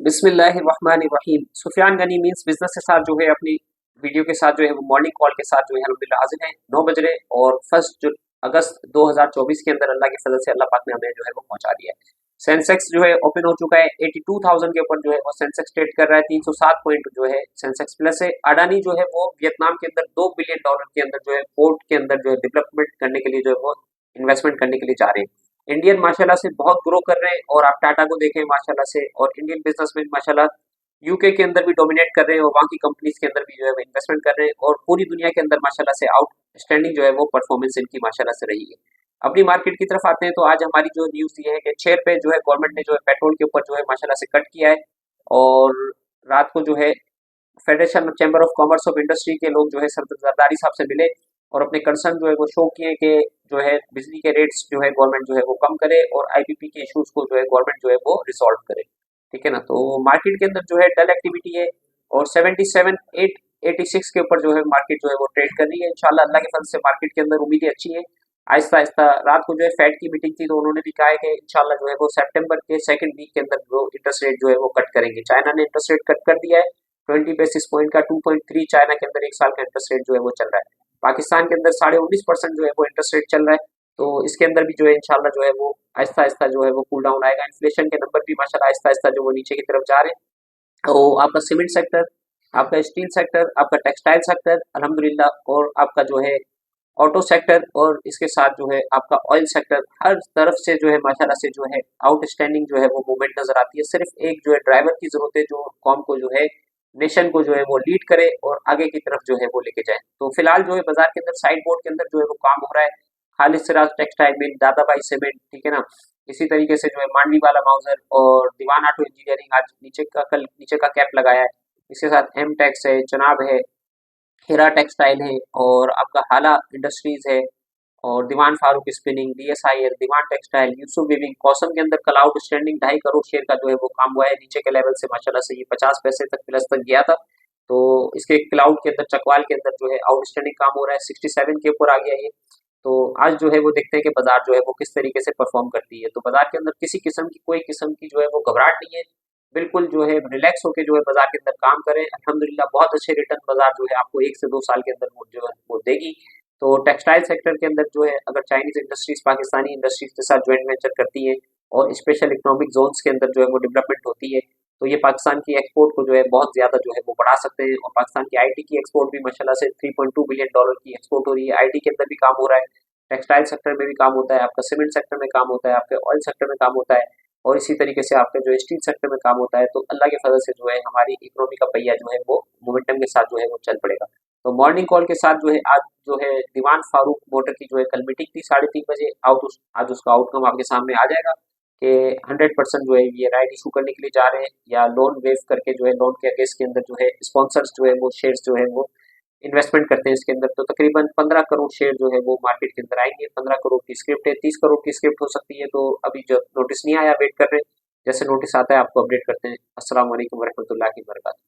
बिस्मिल्लाहिर्रहमानिर्रहीम। Sufiyan Ghani means business के साथ जो है अपनी वीडियो के साथ जो है वो मॉर्निंग कॉल के साथ जो है अल्हम्दुलिल्लाह हाजिर हैं 9 बज रहे और 1 अगस्त 2024 के अंदर अल्लाह के फजल से अल्लाह पाक ने हमें जो है वो पहुंचा दिया है। सेंसेक्स जो है ओपन हो चुका है 82,000 के ऊपर जो है वो सेंसेक्स ट्रेड कर रहा है। 307 पॉइंट जो है सेंसेक्स प्लस है। अडानी जो है वो वियतनाम के अंदर $2 बिलियन के अंदर जो है पोर्ट के अंदर जो है डेवलपमेंट करने के लिए जो है वो इन्वेस्टमेंट करने के लिए जा रहे हैं। इंडियन माशाल्लाह से बहुत ग्रो कर रहे हैं और आप टाटा को देखें माशाल्लाह से और इंडियन बिजनेसमैन माशाल्लाह यूके के अंदर भी डोमिनेट कर रहे हैं और वहाँ की कंपनीज के अंदर भी जो है वो इन्वेस्टमेंट कर रहे हैं और पूरी दुनिया के अंदर माशाल्लाह से आउटस्टैंडिंग जो है वो परफॉर्मेंस इनकी माशाल्लाह से रही है। अपनी मार्केट की तरफ आते हैं तो आज हमारी जो न्यूज़ ये है कि 6 रुपये जो है गवर्नमेंट ने जो है पेट्रोल के ऊपर जो है माशाल्लाह से कट किया है और रात को जो है federation chamber of commerce of industry के लोग जो है जरदारी साहब से मिले और अपने कंसर्न जो है वो शो किए कि जो है बिजली के रेट्स जो है गवर्नमेंट जो है वो कम करे और आईपीपी के इश्यूज को जो है गवर्नमेंट जो है वो रिसॉल्व करे। ठीक है ना। तो मार्केट के अंदर जो है डल एक्टिविटी है और 77,886 के ऊपर जो है मार्केट जो है वो ट्रेड कर रही है। इंशाल्लाह अल्लाह के फजल से मार्केट के अंदर उम्मीदें अच्छी है। आहिस्ता आहिस्ता रात को जो है फेड की मीटिंग थी तो उन्होंने भी कहा है कि इंशाल्लाह जो है वो सितंबर के सेकंड वीक के अंदर जो इंटरेस्ट रेट जो है वो कट करेंगे। चाइना ने इंटरेस्ट रेट कट कर दिया है 20 बेसिस पॉइंट का 2.3 चाइना के अंदर 1 साल का इंटरेस्ट रेट जो है वो चल रहा है। पाकिस्तान के अंदर 19.5% जो है वो इंटरेस्ट रेट चल रहा है। तो इसके अंदर भी जो है इंशाल्लाह जो है वो आहिस्ता आहिस्ता जो है वो कूल डाउन आएगा। इन्फ्लेशन के नंबर भी माशाल्लाह आहिस्ता आहिस्ता जो वो नीचे की तरफ जा रहे हैं। तो आपका सीमेंट सेक्टर, आपका स्टील सेक्टर, आपका टेक्सटाइल सेक्टर अल्हम्दुलिल्लाह और आपका जो है ऑटो सेक्टर और इसके साथ जो है आपका ऑयल सेक्टर हर तरफ से जो है माशाल्लाह से जो है आउटस्टैंडिंग जो है वो मूवमेंट नजर आती है। सिर्फ एक जो है ड्राइवर की जरूरत है जो कॉम को जो है नेशन को जो है वो लीड करे और आगे की तरफ जो है वो लेके जाए। तो फिलहाल जो है बाजार के अंदर साइड बोर्ड के अंदर जो है वो काम हो रहा है। Khalid Siraj textile mill, Dadabhai cement, ठीक है ना। इसी तरीके से जो है मांडवी वाला माउजर और दीवान ऑटो इंजीनियरिंग आज नीचे का कैप लगाया है। इसके साथ एम टेक्स है, चनाब है, हीरा टेक्सटाइल है और आपका हाला इंडस्ट्रीज है और दीवान फारूक स्पिनिंग, डीएसआईएल, दीवान टेक्सटाइल, यूसुफ वीविंग, कॉसम के अंदर कल आउटस्टैंडिंग 2.5 करोड़ शेयर का जो है वो काम हुआ है। नीचे के लेवल से माशाल्लाह से ये 50 पैसे तक प्लस तक गया था। तो इसके क्लाउड के अंदर चकवाल के अंदर जो है आउटस्टैंडिंग काम हो रहा है 67 के ऊपर आ गया ये। तो आज जो है वो देखते हैं कि बाजार जो है वो किस तरीके से परफॉर्म करती है। तो बाजार के अंदर किसी किस्म की कोई किस्म की जो है वो घबराहट नहीं है। बिल्कुल जो है रिलैक्स होकर जो है बाजार के अंदर काम करें। अल्हम्दुलिल्लाह बहुत अच्छे रिटर्न बाजार जो है आपको 1 से 2 साल के अंदर वो जो है वो देगी। तो टेक्सटाइल सेक्टर के अंदर जो है अगर चाइनीज इंडस्ट्रीज पाकिस्तानी इंडस्ट्रीज के साथ ज्वाइंट वेंचर करती है और स्पेशल इकोनॉमिक जोन्स के अंदर जो है वो डेवलपमेंट होती है तो ये पाकिस्तान की एक्सपोर्ट को जो है बहुत ज्यादा जो है वो बढ़ा सकते हैं। और पाकिस्तान की आईटी की एक्सपोर्ट भी माशाल्लाह से $3.2 बिलियन की एक्सपोर्ट हो रही है। आईटी के अंदर भी काम हो रहा है, टेक्सटाइल सेक्टर में भी काम होता है, आपका सीमेंट सेक्टर में काम होता है, आपके ऑयल सेक्टर में काम होता है और इसी तरीके से आपके जो स्टील सेक्टर में काम होता है। तो अल्लाह के फजल से जो है हमारी इकोनॉमी का पहिया जो है वो मोमेंटम के साथ जो है वो चल पड़ेगा। तो मॉर्निंग कॉल के साथ जो है आज जो है दीवान फारूक मोटर की जो है कल मीटिंग थी 3:30 बजे आज उसका आउटकम आपके सामने आ जाएगा कि 100% जो है ये राइट इशू करने के लिए जा रहे हैं या लोन वेव करके जो है लोन के अगेंस्ट के अंदर जो है स्पॉन्सर्स जो है वो शेयर्स जो है वो इन्वेस्टमेंट करते हैं इसके अंदर। तो तकरीबन 15 करोड़ शेयर जो है वो मार्केट के अंदर आएंगे। 15 करोड़ की स्क्रिप्ट है, 30 करोड़ की स्क्रिप्ट हो सकती है। तो अभी जो नोटिस नहीं आया वेट कर रहे हैं, जैसे नोटिस आता है आपको अपडेट करते हैं। अस्सलाम वालेकुम वरहमतुल्लाहि वबरकातुहू।